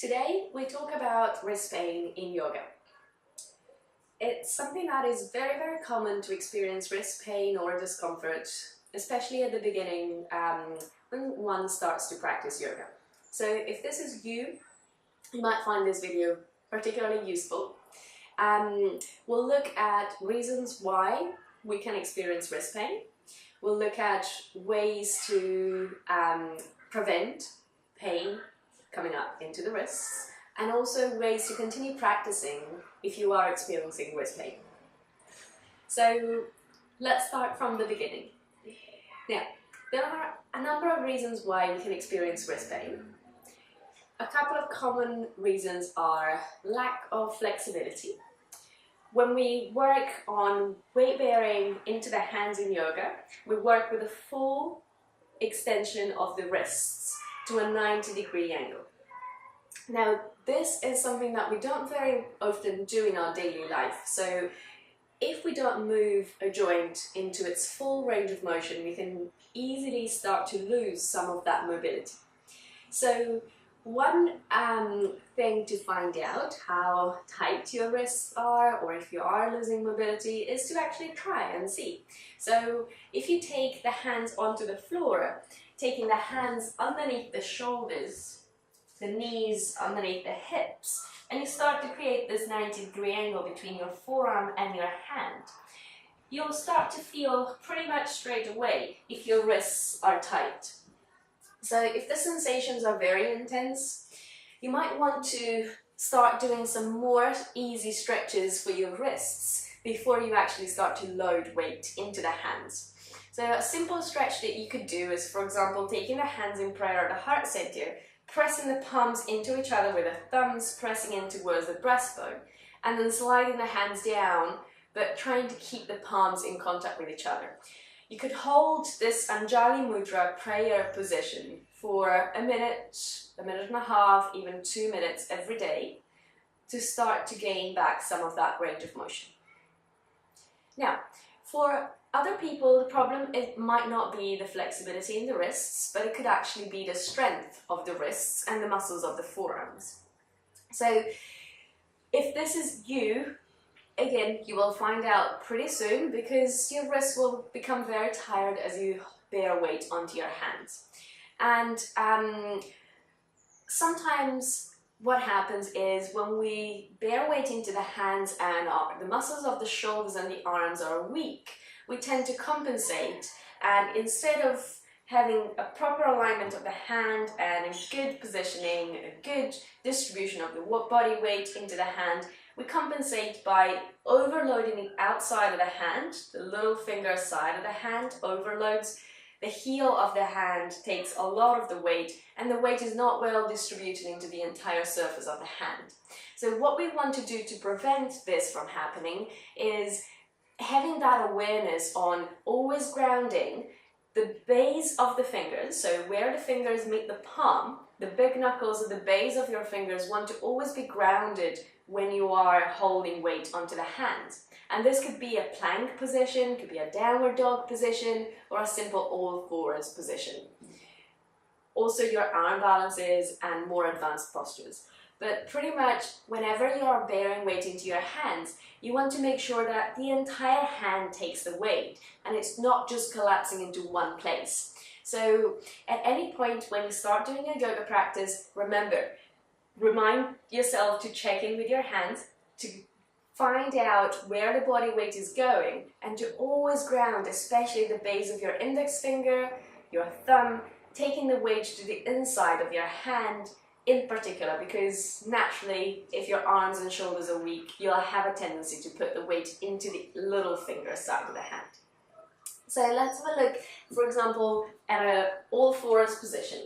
Today we talk about wrist pain in yoga. It's something that is very common to experience wrist pain or discomfort, especially at the beginning when one starts to practice yoga. So if this is you, you might find this video particularly useful. We'll look at reasons why we can experience wrist pain. We'll look at ways to prevent pain coming up into the wrists, and also ways to continue practicing if you are experiencing wrist pain. So let's start from the beginning. Now, there are a number of reasons why we can experience wrist pain. A couple of common reasons are lack of flexibility. When we work on weight bearing into the hands in yoga, we work with a full extension of the wrists to a 90-degree angle. Now, this is something that we don't very often do in our daily life. So if we don't move a joint into its full range of motion, we can easily start to lose some of that mobility. So one thing to find out how tight your wrists are, or if you are losing mobility, is to actually try and see. So if you take the hands onto the floor, taking the hands underneath the shoulders, the knees underneath the hips, and you start to create this 90-degree angle between your forearm and your hand, you'll start to feel pretty much straight away if your wrists are tight. So if the sensations are very intense, you might want to start doing some more easy stretches for your wrists before you actually start to load weight into the hands. So a simple stretch that you could do is, for example, taking the hands in prayer at the heart center, pressing the palms into each other with the thumbs pressing in towards the breastbone, and then sliding the hands down, but trying to keep the palms in contact with each other. You could hold this Anjali Mudra prayer position for a minute and a half, even 2 minutes every day to start to gain back some of that range of motion. Now, for other people, the problem might not be the flexibility in the wrists, but it could actually be the strength of the wrists and the muscles of the forearms. So if this is you, again, you will find out pretty soon, because your wrists will become very tired as you bear weight onto your hands. And sometimes what happens is when we bear weight into the hands and the muscles of the shoulders and the arms are weak, we tend to compensate, and instead of having a proper alignment of the hand and a good positioning, a good distribution of the body weight into the hand, we compensate by overloading the outside of the hand. The little finger side of the hand overloads. The heel of the hand takes a lot of the weight, and the weight is not well distributed into the entire surface of the hand. So what we want to do to prevent this from happening is having that awareness on always grounding the base of the fingers. So where the fingers meet the palm, the big knuckles at the base of your fingers want to always be grounded when you are holding weight onto the hands. And this could be a plank position, could be a downward dog position, or a simple all fours position. Also your arm balances and more advanced postures. But pretty much whenever you are bearing weight into your hands, you want to make sure that the entire hand takes the weight and it's not just collapsing into one place. So at any point when you start doing your yoga practice, remind yourself to check in with your hands, to find out where the body weight is going, and to always ground, especially the base of your index finger, your thumb, taking the weight to the inside of your hand in particular, because naturally if your arms and shoulders are weak, you'll have a tendency to put the weight into the little finger side of the hand. So let's have a look, for example, at an all fours position.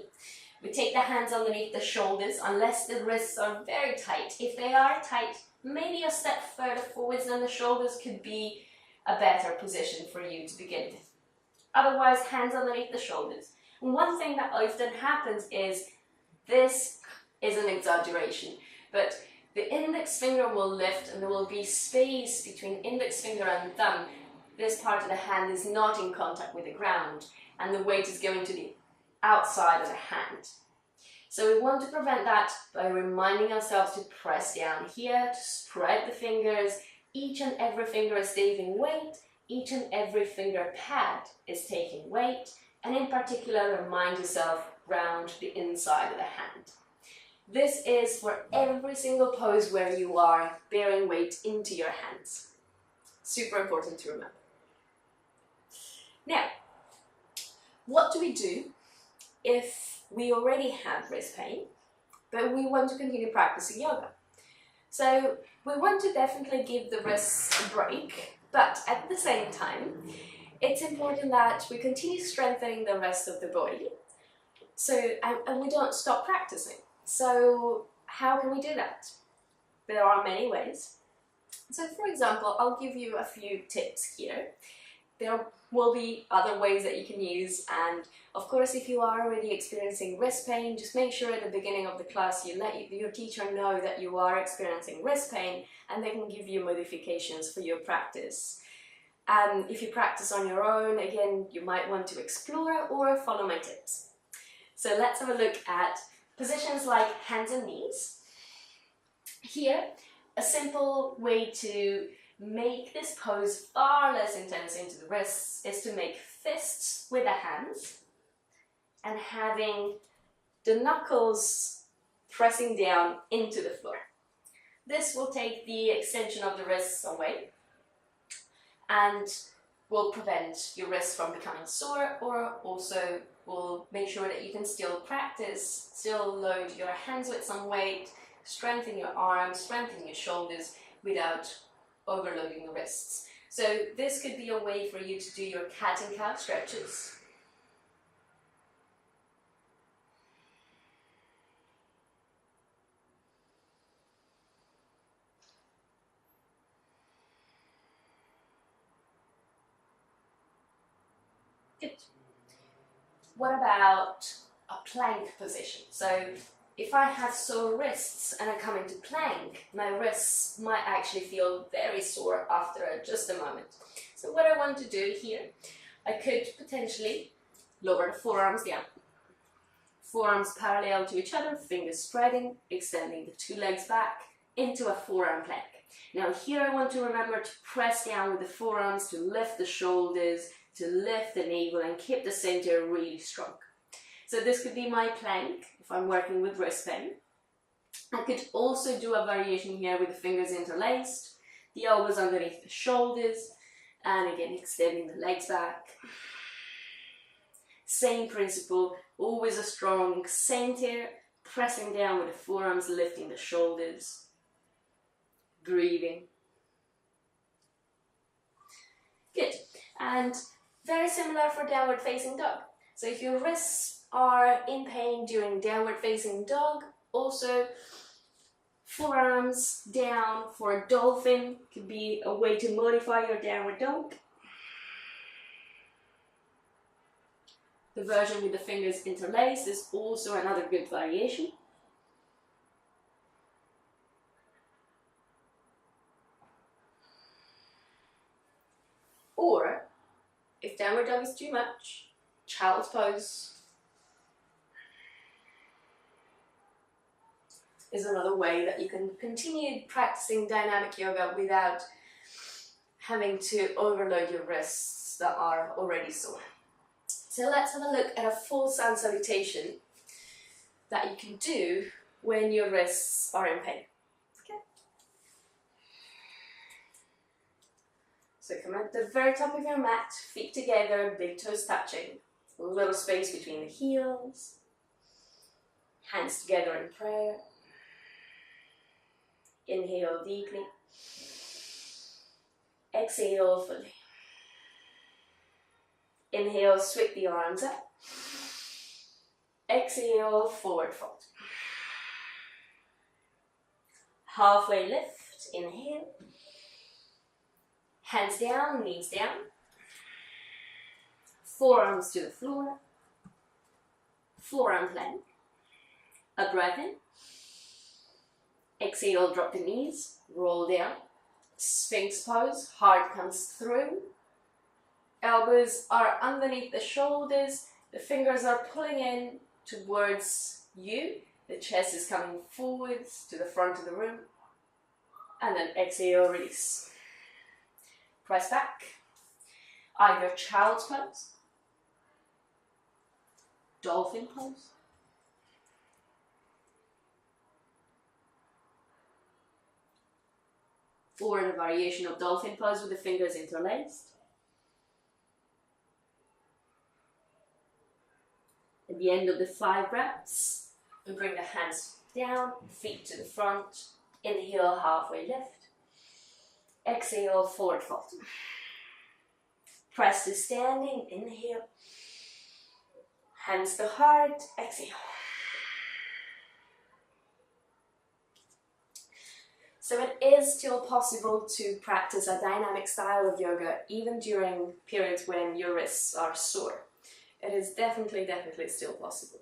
We take the hands underneath the shoulders, unless the wrists are very tight. If they are tight, maybe a step further forwards than the shoulders could be a better position for you to begin with. Otherwise, hands underneath the shoulders. And one thing that often happens is, this is an exaggeration, but the index finger will lift and there will be space between index finger and thumb. This part of the hand is not in contact with the ground, and the weight is going to the outside of the hand. So we want to prevent that by reminding ourselves to press down here, to spread the fingers. Each and every finger is taking weight, each and every finger pad is taking weight, and in particular remind yourself round the inside of the hand. This is for every single pose where you are bearing weight into your hands. Super important to remember. Now, what do we do if we already have wrist pain, but we want to continue practicing yoga? So we want to definitely give the wrists a break, but at the same time, it's important that we continue strengthening the rest of the body, and we don't stop practicing. So how can we do that? There are many ways. So for example, I'll give you a few tips here. There will be other ways that you can use, and of course if you are already experiencing wrist pain, just make sure at the beginning of the class you let your teacher know that you are experiencing wrist pain, and they can give you modifications for your practice. And if you practice on your own, again, you might want to explore or follow my tips. So let's have a look at positions like hands and knees. Here, a simple way to make this pose far less intense into the wrists is to make fists with the hands and having the knuckles pressing down into the floor. This will take the extension of the wrists away and will prevent your wrists from becoming sore, or also will make sure that you can still practice, still load your hands with some weight, strengthen your arms, strengthen your shoulders without overloading the wrists. So this could be a way for you to do your cat and cow stretches. Good. What about a plank position? So if I have sore wrists and I come into plank, my wrists might actually feel very sore after just a moment. So what I want to do here, I could potentially lower the forearms down. Forearms parallel to each other, fingers spreading, extending the two legs back into a forearm plank. Now here I want to remember to press down with the forearms to lift the shoulders, to lift the navel and keep the center really strong. So this could be my plank if I'm working with wrist pain. I could also do a variation here with the fingers interlaced, the elbows underneath the shoulders, and again extending the legs back. Same principle, always a strong center, pressing down with the forearms, lifting the shoulders, breathing. Good, and very similar for downward facing dog. So if your wrists are in pain during downward facing dog, also forearms down for a dolphin could be a way to modify your downward dog. The version with the fingers interlaced is also another good variation. Or, if downward dog is too much, child's pose is another way that you can continue practicing dynamic yoga without having to overload your wrists that are already sore. So let's have a look at a full sun salutation that you can do when your wrists are in pain. Okay. So come at the very top of your mat, feet together, big toes touching, a little space between the heels, hands together in prayer. Inhale deeply, exhale fully. Inhale, sweep the arms up. Exhale, forward fold. Halfway lift, inhale. Hands down, knees down. Forearms to the floor. Forearm plank. A breath in. Exhale, drop the knees, roll down. Sphinx pose, heart comes through. Elbows are underneath the shoulders, the fingers are pulling in towards you, The chest is coming forwards to the front of the room. And then exhale, release. Press back. Either child's pose, dolphin pose, or in a variation of dolphin pose with the fingers interlaced. At the end of the 5 breaths, we bring the hands down, feet to the front. Inhale, halfway lift. Exhale, forward fold. Press to standing, inhale. Hands to heart, exhale. So it is still possible to practice a dynamic style of yoga even during periods when your wrists are sore. It is definitely still possible.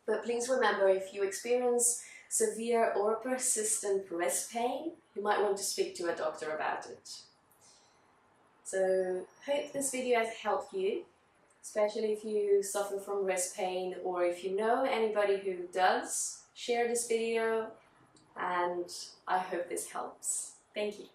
But please remember, if you experience severe or persistent wrist pain, you might want to speak to a doctor about it. So, hope this video has helped you, especially if you suffer from wrist pain, or if you know anybody who does, share this video, and I hope this helps. Thank you.